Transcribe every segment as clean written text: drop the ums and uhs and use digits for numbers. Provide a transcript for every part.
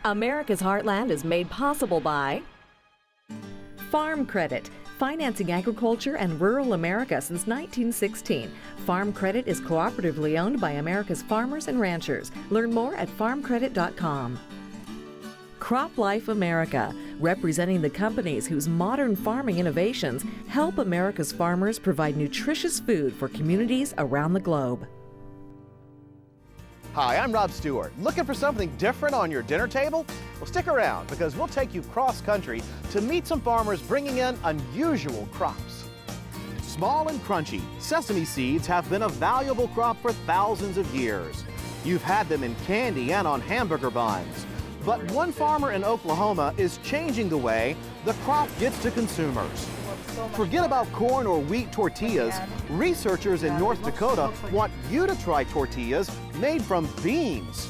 America's Heartland is made possible by Farm Credit, financing agriculture and rural America since 1916. Farm Credit is cooperatively owned by America's farmers and ranchers. Learn more at farmcredit.com. Crop Life America, representing the companies whose modern farming innovations help America's farmers provide nutritious food for communities around the globe. Hi, I'm Rob Stewart. Looking for something different on your dinner table? Well, stick around because we'll take you cross-country to meet some farmers bringing in unusual crops. Small and crunchy, sesame seeds have been a valuable crop for thousands of years. You've had them in candy and on hamburger buns. But one farmer in Oklahoma is changing the way the crop gets to consumers. Forget about corn or wheat tortillas. Researchers in North Dakota want you to try tortillas made from beans.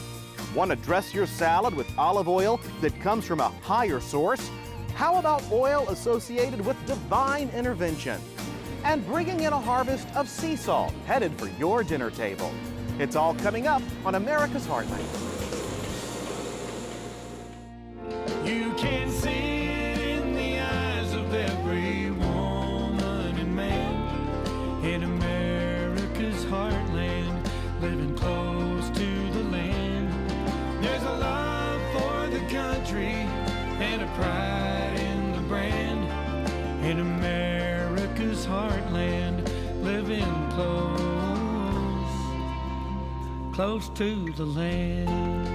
Want to dress your salad with olive oil that comes from a higher source? How about oil associated with divine intervention? And bringing in a harvest of sea salt headed for your dinner table. It's all coming up on America's Heartland. You can see it in the eyes of every woman and man in America's heartland, living close to the land. There's a love for the country and a pride in the brand. In America's heartland, living close to the land.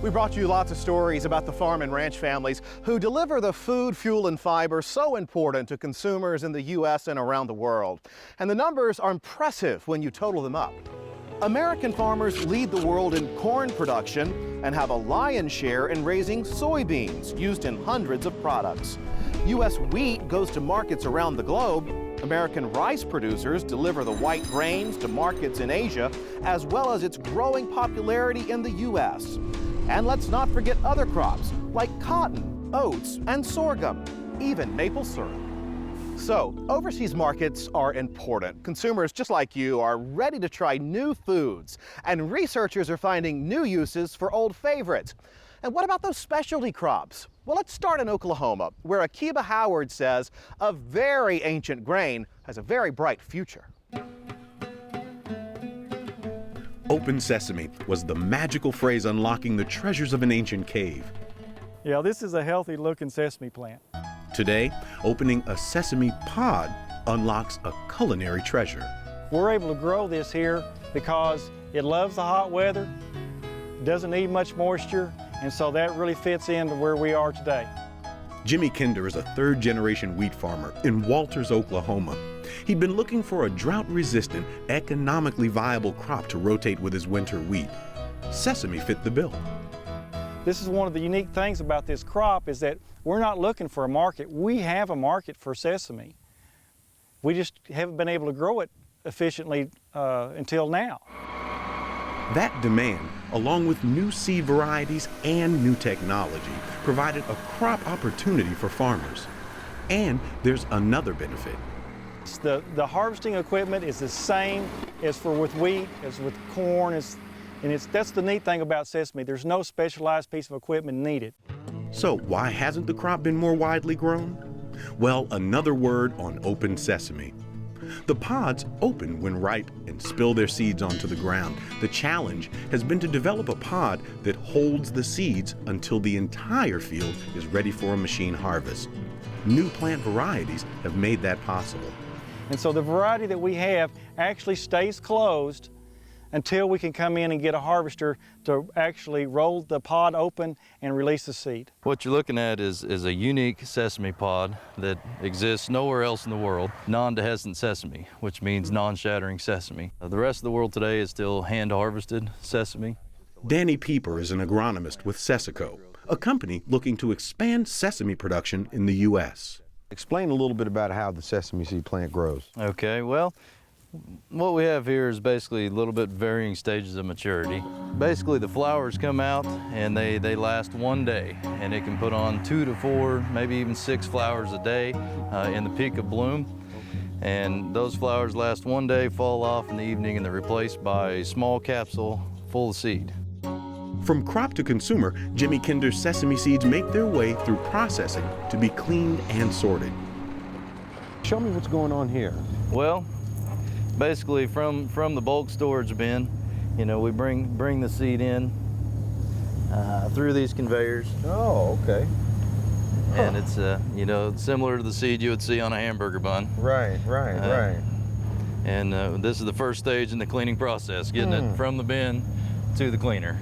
We brought you lots of stories about the farm and ranch families who deliver the food, fuel, and fiber so important to consumers in the U.S. and around the world. And the numbers are impressive when you total them up. American farmers lead the world in corn production and have a lion's share in raising soybeans used in hundreds of products. U.S. wheat goes to markets around the globe. American rice producers deliver the white grains to markets in Asia, as well as its growing popularity in the U.S. And let's not forget other crops like cotton, oats, and sorghum, even maple syrup. So, overseas markets are important. Consumers just like you are ready to try new foods, and researchers are finding new uses for old favorites. And what about those specialty crops? Well, let's start in Oklahoma, where Akiba Howard says a very ancient grain has a very bright future. Open sesame was the magical phrase unlocking the treasures of an ancient cave. Yeah, this is a healthy looking sesame plant. Today, opening a sesame pod unlocks a culinary treasure. We're able to grow this here because it loves the hot weather, doesn't need much moisture, and so that really fits into where we are today. Jimmy Kinder is a third-generation wheat farmer in Walters, Oklahoma. He'd been looking for a drought-resistant, economically viable crop to rotate with his winter wheat. Sesame fit the bill. This is one of the unique things about this crop is that we're not looking for a market. We have a market for sesame. We just haven't been able to grow it efficiently until now. That demand, along with new seed varieties and new technology, provided a crop opportunity for farmers. And there's another benefit. The harvesting equipment is the same as with wheat, as with corn, that's the neat thing about sesame. There's no specialized piece of equipment needed. So why hasn't the crop been more widely grown? Well, another word on open sesame. The pods open when ripe and spill their seeds onto the ground. The challenge has been to develop a pod that holds the seeds until the entire field is ready for a machine harvest. New plant varieties have made that possible. And so the variety that we have actually stays closed until we can come in and get a harvester to actually roll the pod open and release the seed. What you're looking at is a unique sesame pod that exists nowhere else in the world, non-dehiscent sesame, which means non-shattering sesame. The rest of the world today is still hand-harvested sesame. Danny Pieper is an agronomist with Sesame, a company looking to expand sesame production in the U.S. Explain a little bit about how the sesame seed plant grows. Okay, well, what we have here is basically a little bit varying stages of maturity. Basically, the flowers come out and they last one day, and it can put on 2 to 4, maybe even 6 flowers a day in the peak of bloom. And those flowers last one day, fall off in the evening, and they're replaced by a small capsule full of seed. From crop to consumer, Jimmy Kinder's sesame seeds make their way through processing to be cleaned and sorted. Show me what's going on here. Well, basically from the bulk storage bin, you know, we bring the seed in through these conveyors. Oh, okay. And it's, you know, similar to the seed you would see on a hamburger bun. Right. And this is the first stage in the cleaning process, getting it from the bin to the cleaner.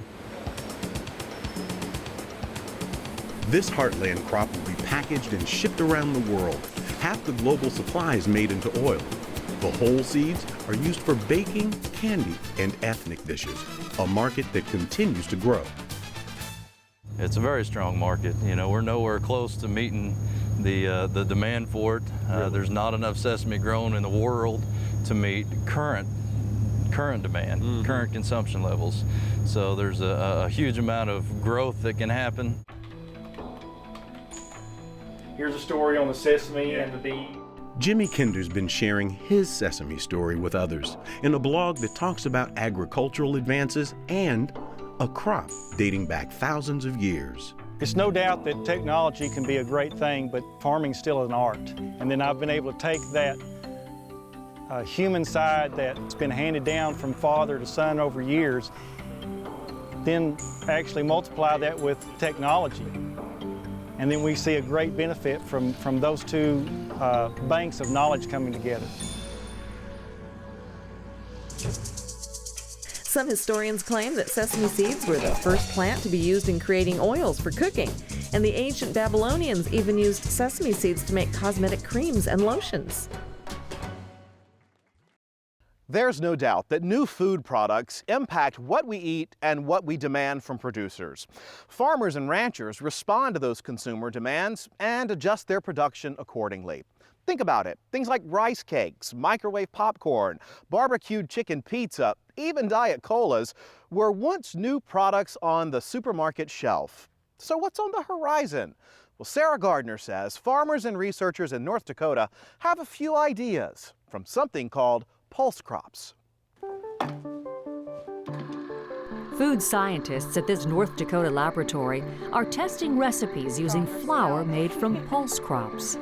This Heartland crop will be packaged and shipped around the world. Half the global supply is made into oil. The whole seeds are used for baking, candy, and ethnic dishes, a market that continues to grow. It's a very strong market. You know, we're nowhere close to meeting the demand for it. There's not enough sesame grown in the world to meet current demand, current consumption levels. So there's a huge amount of growth that can happen. Here's a story on the sesame and the bean. Jimmy Kinder's been sharing his sesame story with others in a blog that talks about agricultural advances and a crop dating back thousands of years. It's no doubt that technology can be a great thing, but farming's still an art. And then I've been able to take that human side that's been handed down from father to son over years, then actually multiply that with technology. And then we see a great benefit from those two banks of knowledge coming together. Some historians claim that sesame seeds were the first plant to be used in creating oils for cooking, and the ancient Babylonians even used sesame seeds to make cosmetic creams and lotions. There's no doubt that new food products impact what we eat and what we demand from producers. Farmers and ranchers respond to those consumer demands and adjust their production accordingly. Think about it. Things like rice cakes, microwave popcorn, barbecued chicken pizza, even Diet Colas were once new products on the supermarket shelf. So what's on the horizon? Well, Sarah Gardner says farmers and researchers in North Dakota have a few ideas from something called pulse crops. Food scientists at this North Dakota laboratory are testing recipes using flour made from pulse crops.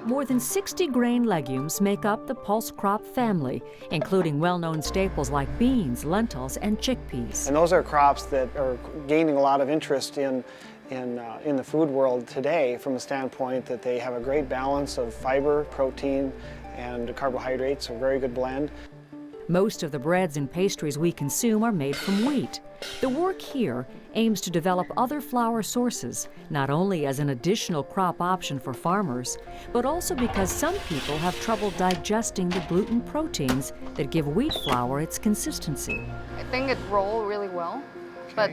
More than 60 grain legumes make up the pulse crop family, including well-known staples like beans, lentils, and chickpeas. And those are crops that are gaining a lot of interest in the food world today from the standpoint that they have a great balance of fiber, protein, and carbohydrates, a very good blend. Most of the breads and pastries we consume are made from wheat. The work here aims to develop other flour sources, not only as an additional crop option for farmers, but also because some people have trouble digesting the gluten proteins that give wheat flour its consistency. I think it rolls really well, but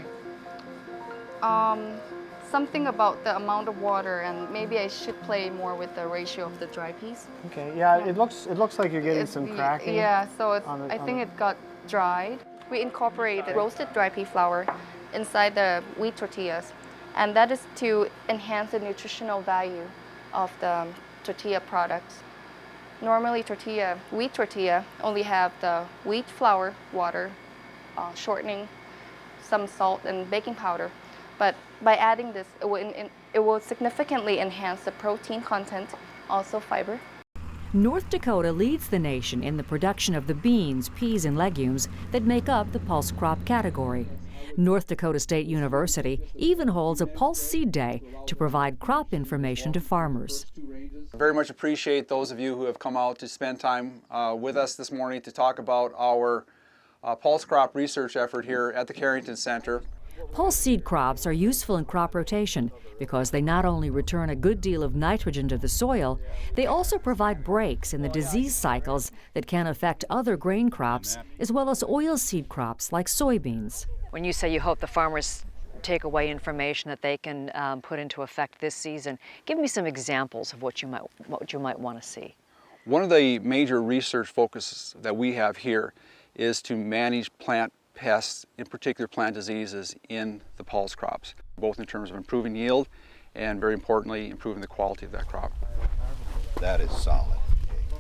something about the amount of water, and maybe I should play more with the ratio of the dry peas. Okay, yeah, it looks like you're getting some cracking. Yeah, so I think it got dried. We incorporated roasted dry pea flour inside the wheat tortillas, and that is to enhance the nutritional value of the tortilla products. Normally wheat tortilla only have the wheat flour, water, shortening, some salt and baking powder. But by adding this, it will significantly enhance the protein content, also fiber. North Dakota leads the nation in the production of the beans, peas, and legumes that make up the pulse crop category. North Dakota State University even holds a Pulse Seed Day to provide crop information to farmers. I very much appreciate those of you who have come out to spend time with us this morning to talk about our pulse crop research effort here at the Carrington Center. Pulse seed crops are useful in crop rotation because they not only return a good deal of nitrogen to the soil, they also provide breaks in the disease cycles that can affect other grain crops, as well as oilseed crops like soybeans. When you say you hope the farmers take away information that they can put into effect this season, give me some examples of what you might want to see. One of the major research focuses that we have here is to manage plant pests, in particular plant diseases, in the pulse crops, both in terms of improving yield and, very importantly, improving the quality of that crop. That is solid.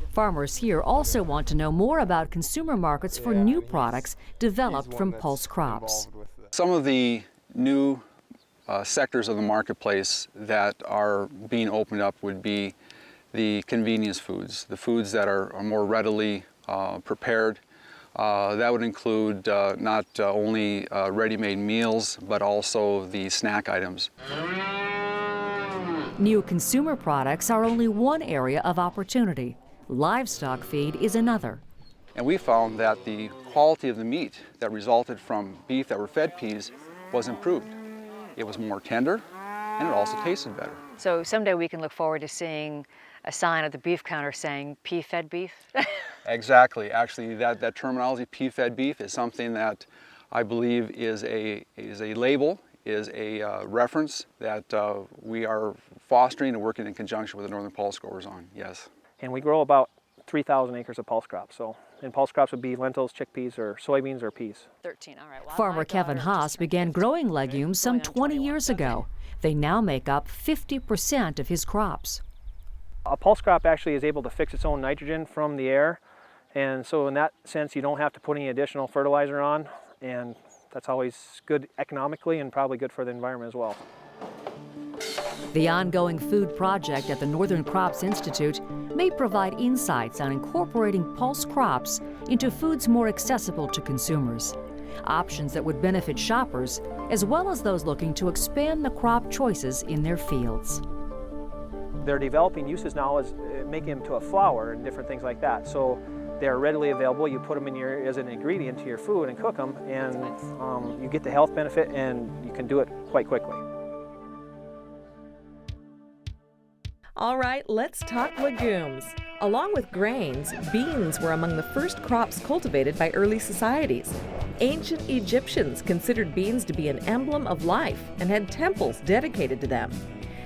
Farmers here also want to know more about consumer markets for new products developed from pulse crops. Some of the new sectors of the marketplace that are being opened up would be the convenience foods, the foods that are more readily prepared. That would include not only ready-made meals, but also the snack items. New consumer products are only one area of opportunity. Livestock feed is another. And we found that the quality of the meat that resulted from beef that were fed peas was improved. It was more tender, and it also tasted better. So someday we can look forward to seeing a sign at the beef counter saying pea-fed beef? Exactly. Actually, that terminology, pea-fed beef, is something that I believe is a label, is a reference that we are fostering and working in conjunction with the Northern Pulse growers on, yes. And we grow about 3,000 acres of pulse crops. And pulse crops would be lentils, chickpeas, or soybeans, or peas. 13, all right. Well, Farmer Kevin Haas began growing legumes some 20 years ago. They now make up 50% of his crops. A pulse crop actually is able to fix its own nitrogen from the air. And so in that sense, you don't have to put any additional fertilizer on. And that's always good economically and probably good for the environment as well. The ongoing food project at the Northern Crops Institute may provide insights on incorporating pulse crops into foods more accessible to consumers. Options that would benefit shoppers, as well as those looking to expand the crop choices in their fields. They're developing uses now as making them to a flour and different things like that. So they're readily available. You put them in as an ingredient to your food and cook them, and you get the health benefit, and you can do it quite quickly. All right, let's talk legumes. Along with grains, beans were among the first crops cultivated by early societies. Ancient Egyptians considered beans to be an emblem of life and had temples dedicated to them.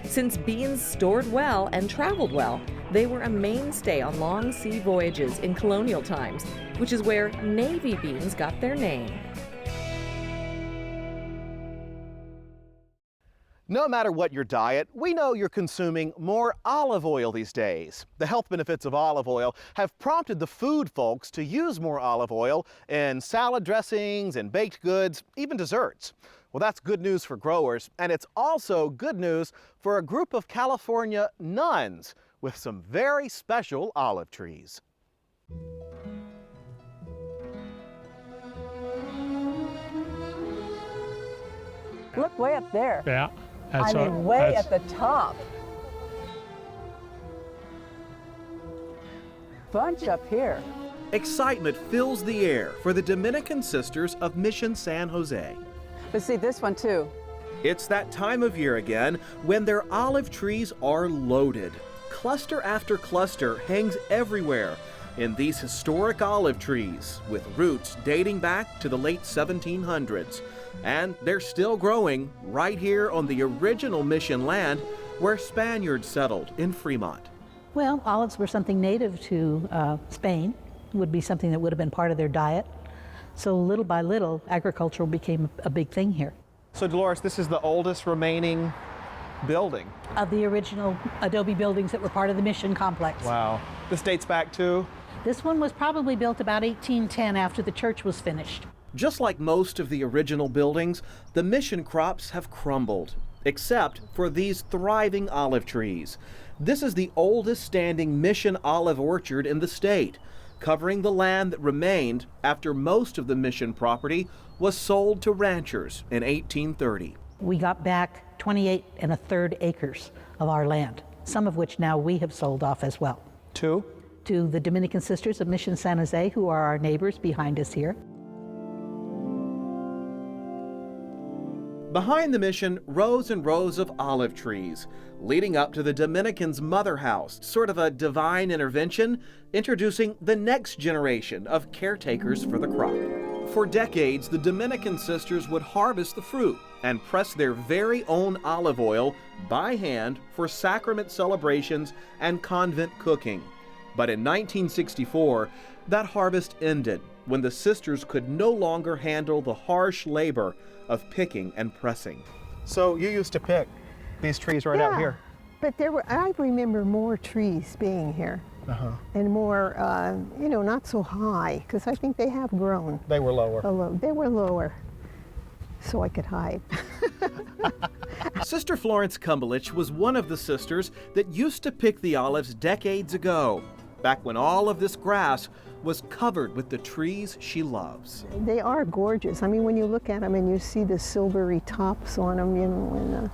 Since beans stored well and traveled well, they were a mainstay on long sea voyages in colonial times, which is where navy beans got their name. No matter what your diet, we know you're consuming more olive oil these days. The health benefits of olive oil have prompted the food folks to use more olive oil in salad dressings and baked goods, even desserts. Well, that's good news for growers, and it's also good news for a group of California nuns with some very special olive trees. Look way up there. Yeah. I mean, way at the top. Bunch up here. Excitement fills the air for the Dominican Sisters of Mission San Jose. But see this one too. It's that time of year again when their olive trees are loaded. Cluster after cluster hangs everywhere in these historic olive trees with roots dating back to the late 1700s. And they're still growing right here on the original mission land where Spaniards settled in Fremont. Well, olives were something native to Spain. It would be something that would have been part of their diet. So little by little, agriculture became a big thing here. So Dolores, this is the oldest remaining building of the original adobe buildings that were part of the mission complex. Wow. This dates back to? This one was probably built about 1810 after the church was finished. Just like most of the original buildings, the mission crops have crumbled, except for these thriving olive trees. This is the oldest standing mission olive orchard in the state, covering the land that remained after most of the mission property was sold to ranchers in 1830. We got back 28 1/3 acres of our land, some of which now we have sold off as well. To? To the Dominican Sisters of Mission San Jose, who are our neighbors behind us here. Behind the mission, rows and rows of olive trees, leading up to the Dominicans' mother house, sort of a divine intervention, introducing the next generation of caretakers for the crop. For decades, the Dominican sisters would harvest the fruit and press their very own olive oil by hand for sacrament celebrations and convent cooking. But in 1964, that harvest ended when the sisters could no longer handle the harsh labor of picking and pressing. So you used to pick these trees right out here? But I remember more trees being here. And more, not so high, because I think they have grown. They were lower. They were lower, so I could hide. Sister Florence Kumbelich was one of the sisters that used to pick the olives decades ago, back when all of this grass was covered with the trees she loves. They are gorgeous. I mean, when you look at them and you see the silvery tops on them, when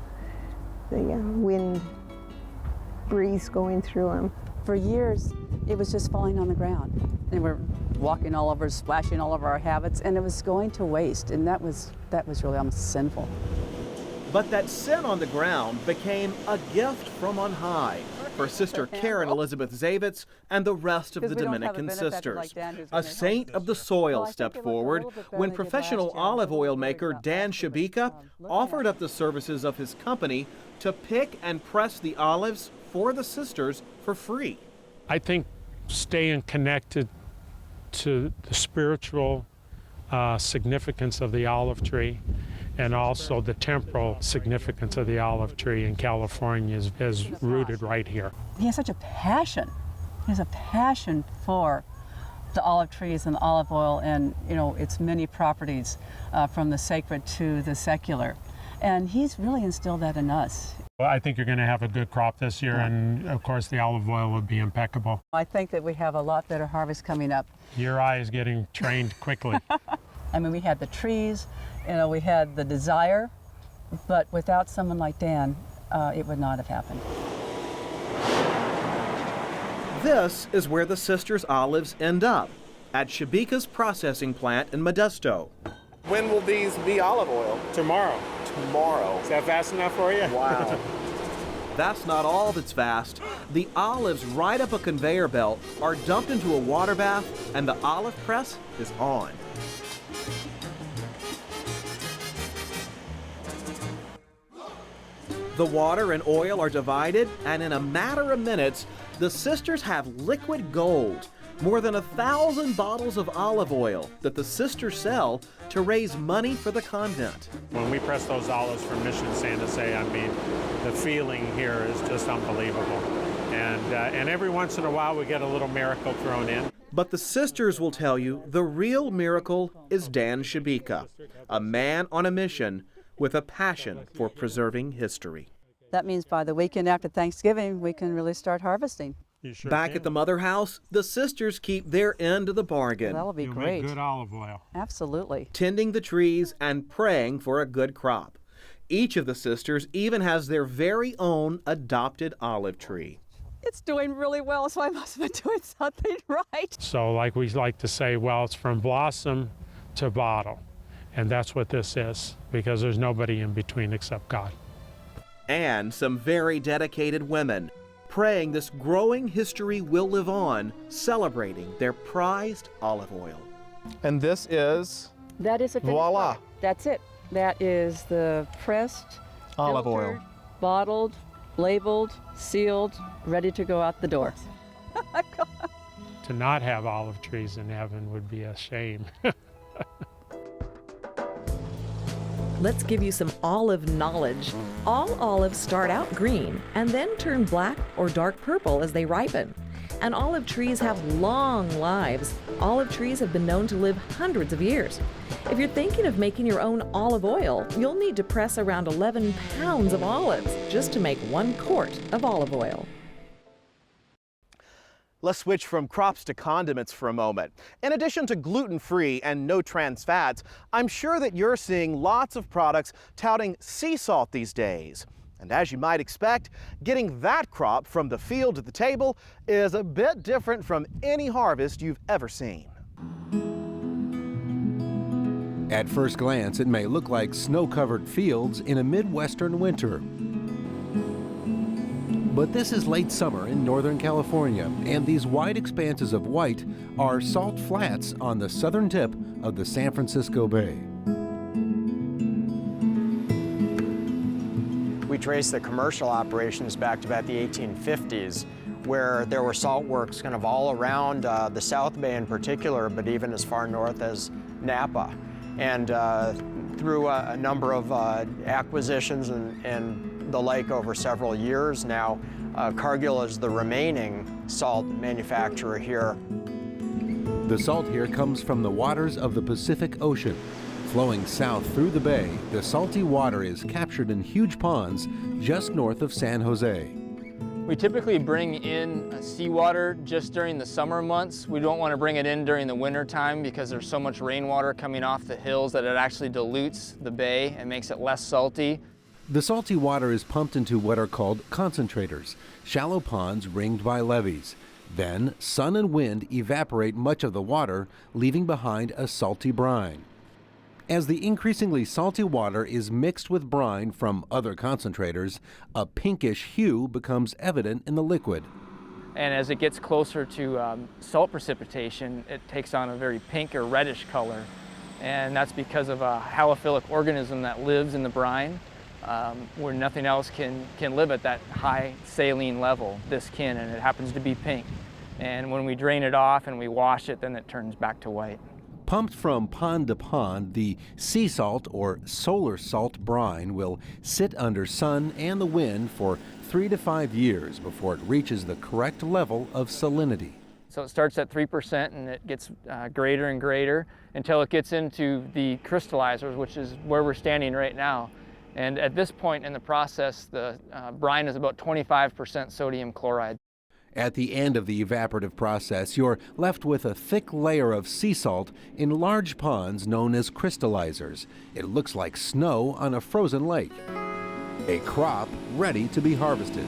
the wind breeze going through them. For years, it was just falling on the ground. They were walking all over, splashing all over our habits, and it was going to waste, and that was really almost sinful. But that sin on the ground became a gift from on high for Sister Karen Elizabeth Zavitz and the rest of the Dominican sisters. A saint of the soil stepped forward when professional olive oil maker Dan Shabika offered up the services of his company to pick and press the olives for the sisters for free. I think staying connected to the spiritual significance of the olive tree and also the temporal significance of the olive tree in California is rooted right here. He has such a passion. He has a passion for the olive trees and the olive oil and, its many properties from the sacred to the secular. And he's really instilled that in us. Well, I think you're going to have a good crop this year, and of course the olive oil will be impeccable. I think that we have a lot better harvest coming up. Your eye is getting trained quickly. I mean, we had the trees, we had the desire, but without someone like Dan, it would not have happened. This is where the sisters' olives end up, at Shabika's processing plant in Modesto. When will these be olive oil? Tomorrow. Tomorrow. Is that fast enough for you? Wow. That's not all that's fast. The olives right up a conveyor belt are dumped into a water bath and the olive press is on. The water and oil are divided, and in a matter of minutes, the sisters have liquid gold. More than 1,000 bottles of olive oil that the sisters sell to raise money for the convent. When we press those olives from Mission San Jose, I mean, the feeling here is just unbelievable. And every once in a while we get a little miracle thrown in. But the sisters will tell you the real miracle is Dan Shabika, a man on a mission with a passion for preserving history. That means by the weekend after Thanksgiving, we can really start harvesting. Sure Back can. at the mother house, the sisters keep their end of the bargain. That'll be You'll great. make good olive oil. Absolutely. Tending the trees and praying for a good crop. Each of the sisters even has their very own adopted olive tree. It's doing really well, so I must have been doing something right. So like we like to say, well, it's from blossom to bottle. And that's what this is, because there's nobody in between except God. And some very dedicated women, praying this growing history will live on, celebrating their prized olive oil. And this is? That is a voila. Product. That's it. That is the pressed olive oil. Bottled, labeled, sealed, ready to go out the door. To not have olive trees in heaven would be a shame. Let's give you some olive knowledge. All olives start out green and then turn black or dark purple as they ripen. And olive trees have long lives. Olive trees have been known to live hundreds of years. If you're thinking of making your own olive oil, you'll need to press around 11 pounds of olives just to make 1 quart of olive oil. Let's switch from crops to condiments for a moment. In addition to gluten-free and no trans fats, I'm sure that you're seeing lots of products touting sea salt these days. And as you might expect, getting that crop from the field to the table is a bit different from any harvest you've ever seen. At first glance, it may look like snow-covered fields in a Midwestern winter. But this is late summer in Northern California, and these wide expanses of white are salt flats on the southern tip of the San Francisco Bay. We trace the commercial operations back to about the 1850s, where there were salt works kind of all around the South Bay in particular, but even as far north as Napa. And through a number of acquisitions and the lake over several years now. Cargill is the remaining salt manufacturer here. The salt here comes from the waters of the Pacific Ocean. Flowing south through the bay, the salty water is captured in huge ponds just north of San Jose. We typically bring in seawater just during the summer months. We don't want to bring it in during the winter time because there's so much rainwater coming off the hills that it actually dilutes the bay and makes it less salty. The salty water is pumped into what are called concentrators, shallow ponds ringed by levees. Then, sun and wind evaporate much of the water, leaving behind a salty brine. As the increasingly salty water is mixed with brine from other concentrators, a pinkish hue becomes evident in the liquid. And as it gets closer to salt precipitation, it takes on a very pink or reddish color. And that's because of a halophilic organism that lives in the brine, where nothing else can live at that high saline level. This can, and it happens to be pink. And when we drain it off and we wash it, then it turns back to white. Pumped from pond to pond, the sea salt or solar salt brine will sit under sun and the wind for 3 to 5 years before it reaches the correct level of salinity. So it starts at 3% and it gets greater and greater until it gets into the crystallizers, which is where we're standing right now. And at this point in the process, the brine is about 25% sodium chloride. At the end of the evaporative process, you're left with a thick layer of sea salt in large ponds known as crystallizers. It looks like snow on a frozen lake. A crop ready to be harvested.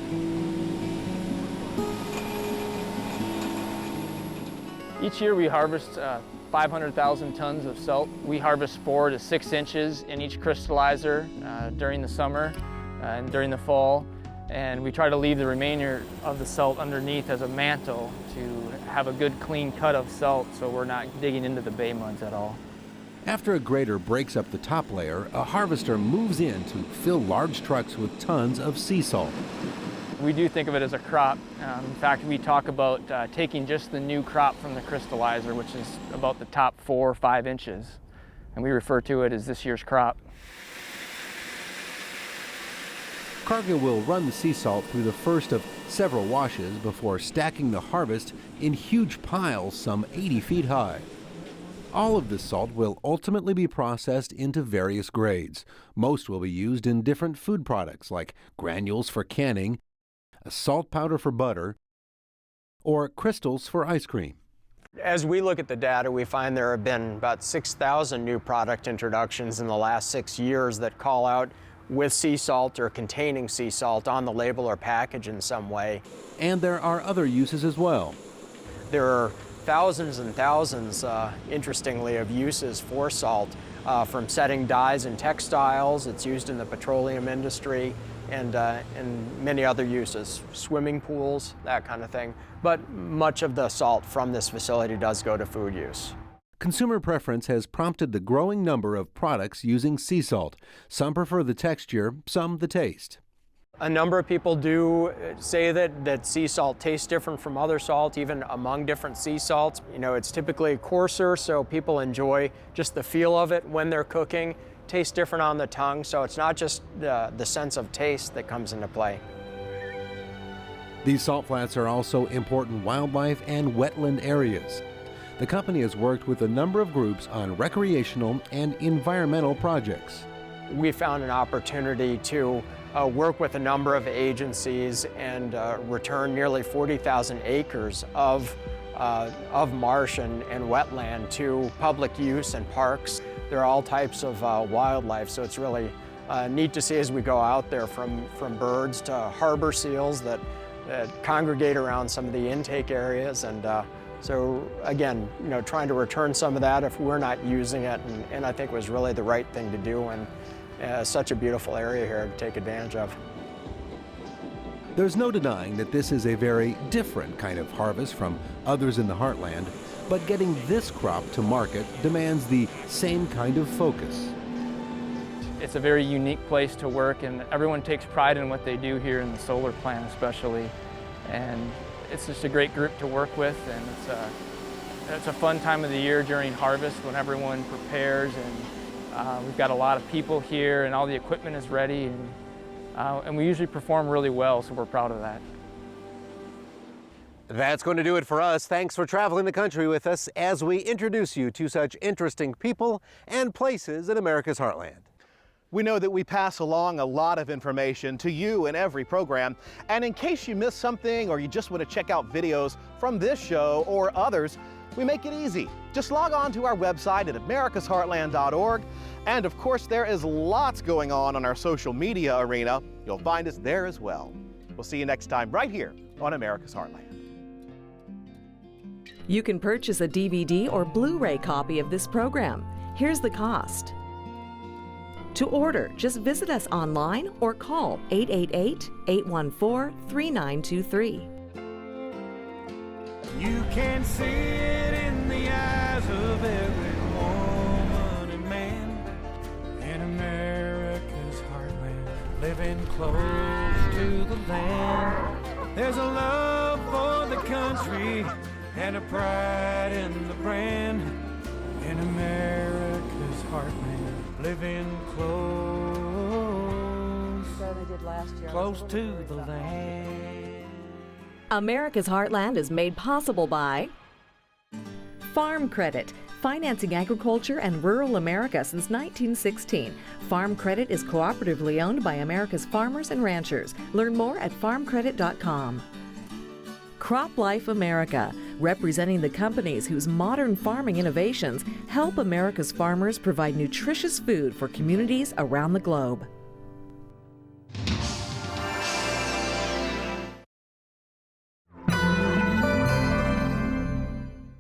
Each year we harvest 500,000 tons of salt. We harvest 4 to 6 inches in each crystallizer during the summer and during the fall. And we try to leave the remainder of the salt underneath as a mantle to have a good clean cut of salt so we're not digging into the bay muds at all. After a grader breaks up the top layer, a harvester moves in to fill large trucks with tons of sea salt. We do think of it as a crop. In fact, we talk about taking just the new crop from the crystallizer, which is about the top 4 or 5 inches. And we refer to it as this year's crop. Cargill will run the sea salt through the first of several washes before stacking the harvest in huge piles some 80 feet high. All of this salt will ultimately be processed into various grades. Most will be used in different food products like granules for canning, a salt powder for butter, or crystals for ice cream. As we look at the data, we find there have been about 6,000 new product introductions in the last 6 years that call out with sea salt or containing sea salt on the label or package in some way. And there are other uses as well. There are thousands and thousands, interestingly, of uses for salt, from setting dyes in textiles. It's used in the petroleum industry and many other uses, swimming pools, that kind of thing. But much of the salt from this facility does go to food use. Consumer preference has prompted the growing number of products using sea salt. Some prefer the texture, some the taste. A number of people do say that sea salt tastes different from other salt, even among different sea salts. You know, it's typically coarser, so people enjoy just the feel of it when they're cooking. Tastes different on the tongue, so it's not just the sense of taste that comes into play. These salt flats are also important wildlife and wetland areas. The company has worked with a number of groups on recreational and environmental projects. We found an opportunity to work with a number of agencies and return nearly 40,000 acres of marsh and wetland to public use and parks. There are all types of wildlife, so it's really neat to see as we go out there, from birds to harbor seals that congregate around some of the intake areas. And so again, you know, trying to return some of that if we're not using it, and I think was really the right thing to do, and such a beautiful area here to take advantage of. There's no denying that this is a very different kind of harvest from others in the Heartland, but getting this crop to market demands the same kind of focus. It's a very unique place to work, and everyone takes pride in what they do here in the solar plant especially. And it's just a great group to work with, and it's a fun time of the year during harvest when everyone prepares, and we've got a lot of people here and all the equipment is ready, and and we usually perform really well, so we're proud of that. That's going to do it for us. Thanks for traveling the country with us as we introduce you to such interesting people and places in America's heartland. We know that we pass along a lot of information to you in every program, and in case you missed something or you just want to check out videos from this show or others, we make it easy. Just log on to our website at americasheartland.org, and of course there is lots going on our social media arena. You'll find us there as well. We'll see you next time right here on America's Heartland. You can purchase a DVD or Blu-ray copy of this program. Here's the cost. To order, just visit us online or call 888-814-3923. You can see it in the eyes of every woman and man in America's heartland, living close to the land. There's a love for the country and a pride in the brand in America's heartland, living close to the land. America's Heartland is made possible by Farm Credit, financing agriculture and rural America since 1916. Farm Credit is cooperatively owned by America's farmers and ranchers. Learn more at farmcredit.com. Crop Life America, representing the companies whose modern farming innovations help America's farmers provide nutritious food for communities around the globe.